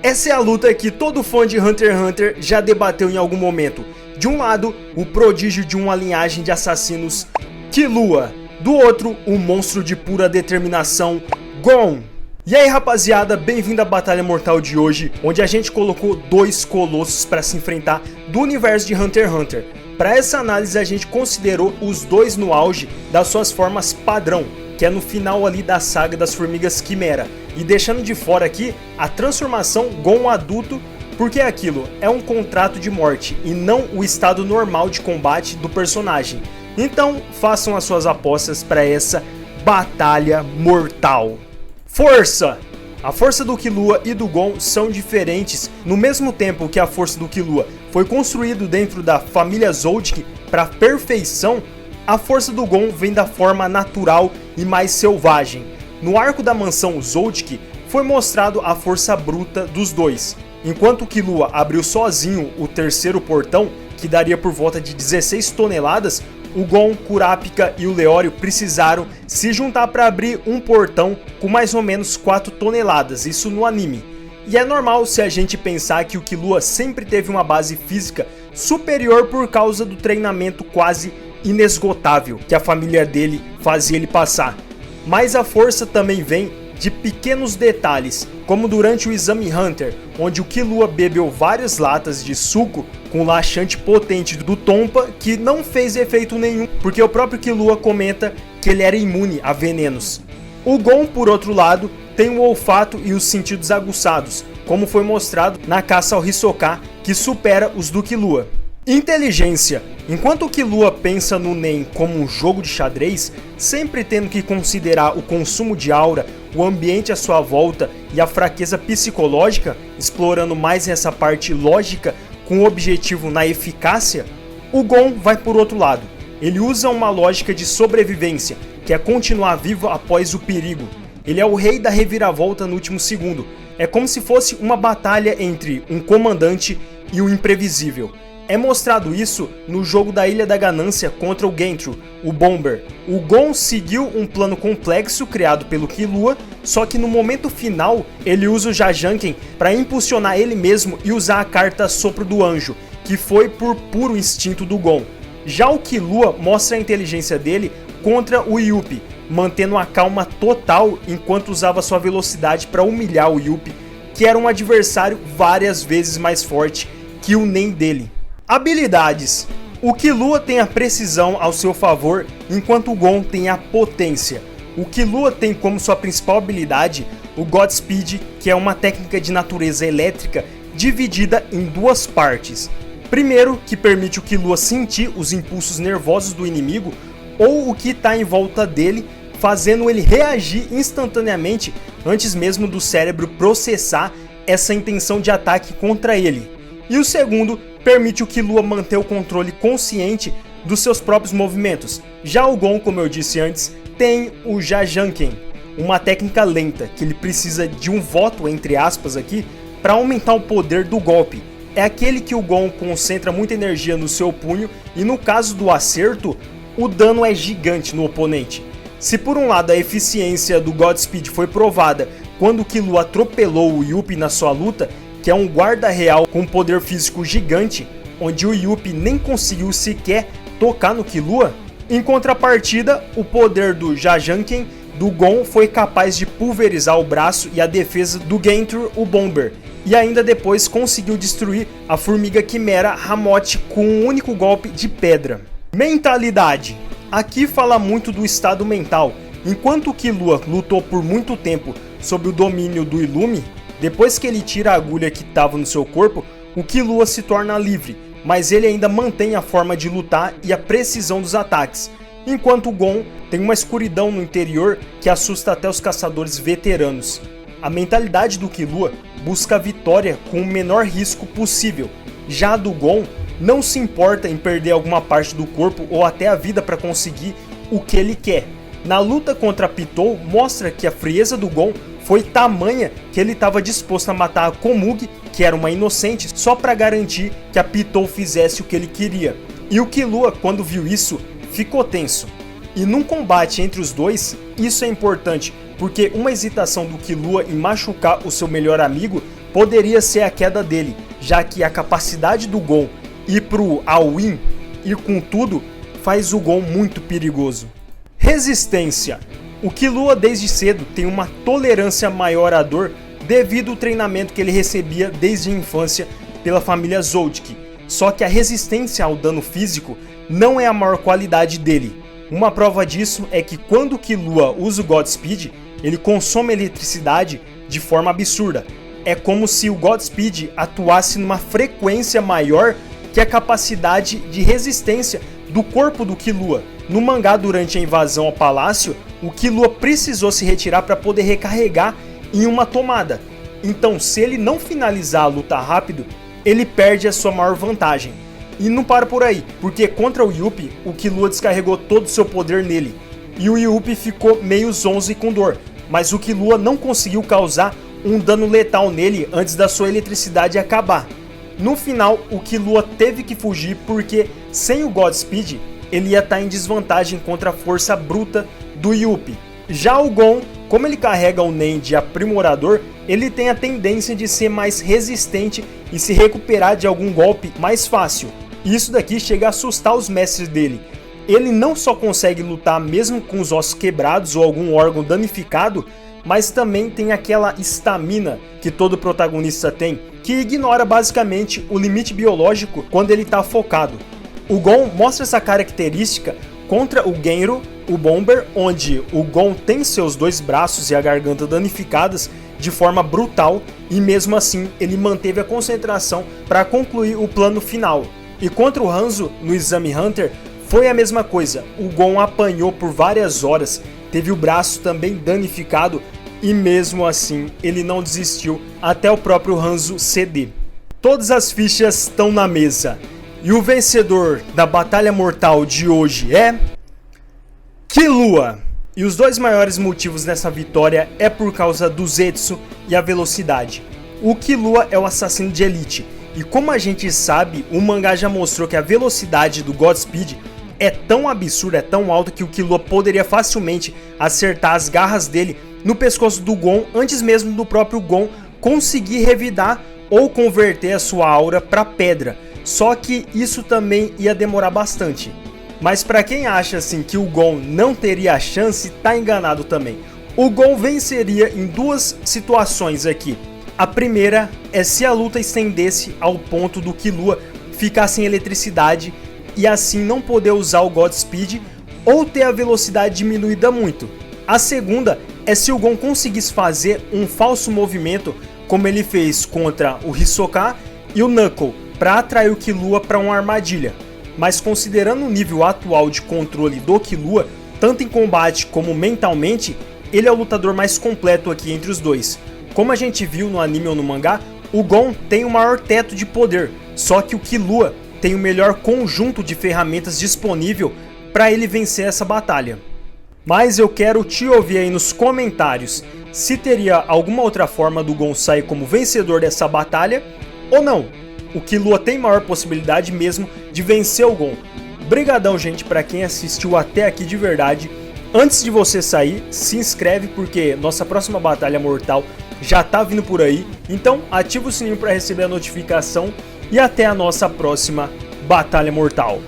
Essa é a luta que todo fã de Hunter x Hunter já debateu em algum momento. De um lado, o prodígio de uma linhagem de assassinos, Killua. Do outro, o monstro de pura determinação, Gon. E aí rapaziada, bem-vindo à Batalha Mortal de hoje, onde a gente colocou dois colossos para se enfrentar do universo de Hunter x Hunter. Para essa análise a gente considerou os dois no auge das suas formas padrão, que é no final ali da saga das Formigas Quimera, e deixando de fora aqui a transformação Gon adulto, porque aquilo é um contrato de morte e não o estado normal de combate do personagem. Então façam as suas apostas para essa Batalha Mortal. Força! A força do Killua e do Gon são diferentes. No mesmo tempo que a força do Killua foi construído dentro da família Zoldyck para perfeição, a força do Gon vem da forma natural e mais selvagem. No arco da mansão Zoldyck foi mostrado a força bruta dos dois. Enquanto o Killua abriu sozinho o terceiro portão, que daria por volta de 16 toneladas, o Gon, Kurapika e o Leório precisaram se juntar para abrir um portão com mais ou menos 4 toneladas, isso no anime. E é normal se a gente pensar que o Killua sempre teve uma base física superior por causa do treinamento quase inesgotável que a família dele fazia ele passar. Mas a força também vem de pequenos detalhes, como durante o exame Hunter, onde o Killua bebeu várias latas de suco com laxante potente do Tompa, que não fez efeito nenhum, porque o próprio Killua comenta que ele era imune a venenos. O Gon, por outro lado, tem o olfato e os sentidos aguçados, como foi mostrado na caça ao Hisoka, que supera os do Killua. Inteligência. Enquanto o Killua pensa no Nen como um jogo de xadrez, sempre tendo que considerar o consumo de aura, o ambiente à sua volta e a fraqueza psicológica, explorando mais essa parte lógica com o objetivo na eficácia, o Gon vai por outro lado. Ele usa uma lógica de sobrevivência, que é continuar vivo após o perigo. Ele é o rei da reviravolta no último segundo. É como se fosse uma batalha entre um comandante e o imprevisível. É mostrado isso no jogo da Ilha da Ganância contra o Gentry, o Bomber. O Gon seguiu um plano complexo criado pelo Killua, só que no momento final ele usa o Jajanken para impulsionar ele mesmo e usar a carta Sopro do Anjo, que foi por puro instinto do Gon. Já o Killua mostra a inteligência dele contra o Yuppie, mantendo a calma total enquanto usava sua velocidade para humilhar o Yuppie, que era um adversário várias vezes mais forte que o Nen dele. Habilidades. O Killua tem a precisão ao seu favor, enquanto o Gon tem a potência. O Killua tem como sua principal habilidade o Godspeed, que é uma técnica de natureza elétrica dividida em duas partes. Primeiro, que permite o Killua sentir os impulsos nervosos do inimigo ou o que está em volta dele, fazendo ele reagir instantaneamente antes mesmo do cérebro processar essa intenção de ataque contra ele. E o segundo, permite o Killua manter o controle consciente dos seus próprios movimentos. Já o Gon, como eu disse antes, tem o Jajanken, uma técnica lenta, que ele precisa de um voto, entre aspas aqui, para aumentar o poder do golpe. É aquele que o Gon concentra muita energia no seu punho e no caso do acerto, o dano é gigante no oponente. Se por um lado a eficiência do Godspeed foi provada quando o Killua atropelou o Yuppie na sua luta, que é um guarda real com poder físico gigante, onde o Yuppie nem conseguiu sequer tocar no Killua, em contrapartida, o poder do Jajanken do Gon foi capaz de pulverizar o braço e a defesa do Gentry, o Bomber, e ainda depois conseguiu destruir a Formiga Quimera Ramote com um único golpe de pedra. Mentalidade. Aqui fala muito do estado mental. Enquanto o Killua lutou por muito tempo sob o domínio do Illumi, depois que ele tira a agulha que estava no seu corpo, o Killua se torna livre, mas ele ainda mantém a forma de lutar e a precisão dos ataques, enquanto o Gon tem uma escuridão no interior que assusta até os caçadores veteranos. A mentalidade do Killua busca a vitória com o menor risco possível, já a do Gon não se importa em perder alguma parte do corpo ou até a vida para conseguir o que ele quer. Na luta contra Pitou, mostra que a frieza do Gon foi tamanha que ele estava disposto a matar a Komugi, que era uma inocente, só para garantir que a Pitou fizesse o que ele queria. E o Killua, quando viu isso, ficou tenso. E num combate entre os dois, isso é importante, porque uma hesitação do Killua em machucar o seu melhor amigo poderia ser a queda dele, já que a capacidade do Gon ir pro all-in, ir com tudo, faz o Gon muito perigoso. Resistência. O Killua desde cedo tem uma tolerância maior à dor devido ao treinamento que ele recebia desde a infância pela família Zoldyck. Só que a resistência ao dano físico não é a maior qualidade dele. Uma prova disso é que quando o Killua usa o Godspeed, ele consome eletricidade de forma absurda. É como se o Godspeed atuasse numa frequência maior que a capacidade de resistência do corpo do Killua. No mangá, durante a invasão ao palácio, o Killua precisou se retirar para poder recarregar em uma tomada. Então, se ele não finalizar a luta rápido, ele perde a sua maior vantagem. E não para por aí, porque contra o Youpi, o Killua descarregou todo o seu poder nele. E o Youpi ficou meio zonzo e com dor, mas o Killua não conseguiu causar um dano letal nele antes da sua eletricidade acabar. No final, o Killua teve que fugir porque, sem o Godspeed, ele ia estar em desvantagem contra a força bruta do Youpi. Já o Gon, como ele carrega o Nen de aprimorador, ele tem a tendência de ser mais resistente e se recuperar de algum golpe mais fácil. Isso daqui chega a assustar os mestres dele. Ele não só consegue lutar mesmo com os ossos quebrados ou algum órgão danificado, mas também tem aquela estamina que todo protagonista tem, que ignora basicamente o limite biológico quando ele está focado. O Gon mostra essa característica contra o Genro, o Bomber, onde o Gon tem seus dois braços e a garganta danificadas de forma brutal e mesmo assim ele manteve a concentração para concluir o plano final. E contra o Hanzo, no Exame Hunter, foi a mesma coisa. O Gon apanhou por várias horas, teve o braço também danificado e mesmo assim ele não desistiu até o próprio Hanzo ceder. Todas as fichas estão na mesa e o vencedor da Batalha Mortal de hoje é Killua. E os dois maiores motivos dessa vitória é por causa do Zetsu e a velocidade. O Killua é o assassino de elite e como a gente sabe, o mangá já mostrou que a velocidade do Godspeed é tão absurda, é tão alta que o Killua poderia facilmente acertar as garras dele no pescoço do Gon antes mesmo do próprio Gon conseguir revidar ou converter a sua aura para pedra. Só que isso também ia demorar bastante. Mas para quem acha assim que o Gon não teria a chance, tá enganado também. O Gon venceria em duas situações aqui. A primeira é se a luta estendesse ao ponto do Killua ficar sem eletricidade e assim não poder usar o Godspeed ou ter a velocidade diminuída muito. A segunda é se o Gon conseguisse fazer um falso movimento como ele fez contra o Hisoka e o Knuckle para atrair o Killua para uma armadilha. Mas considerando o nível atual de controle do Killua, tanto em combate como mentalmente, ele é o lutador mais completo aqui entre os dois. Como a gente viu no anime ou no mangá, o Gon tem o maior teto de poder, só que o Killua tem o melhor conjunto de ferramentas disponível para ele vencer essa batalha. Mas eu quero te ouvir aí nos comentários se teria alguma outra forma do Gon sair como vencedor dessa batalha ou não. O Killua tem maior possibilidade mesmo de vencer o Gon. Brigadão, gente, para quem assistiu até aqui de verdade. Antes de você sair, se inscreve porque nossa próxima batalha mortal já tá vindo por aí. Então ativa o sininho para receber a notificação e até a nossa próxima batalha mortal.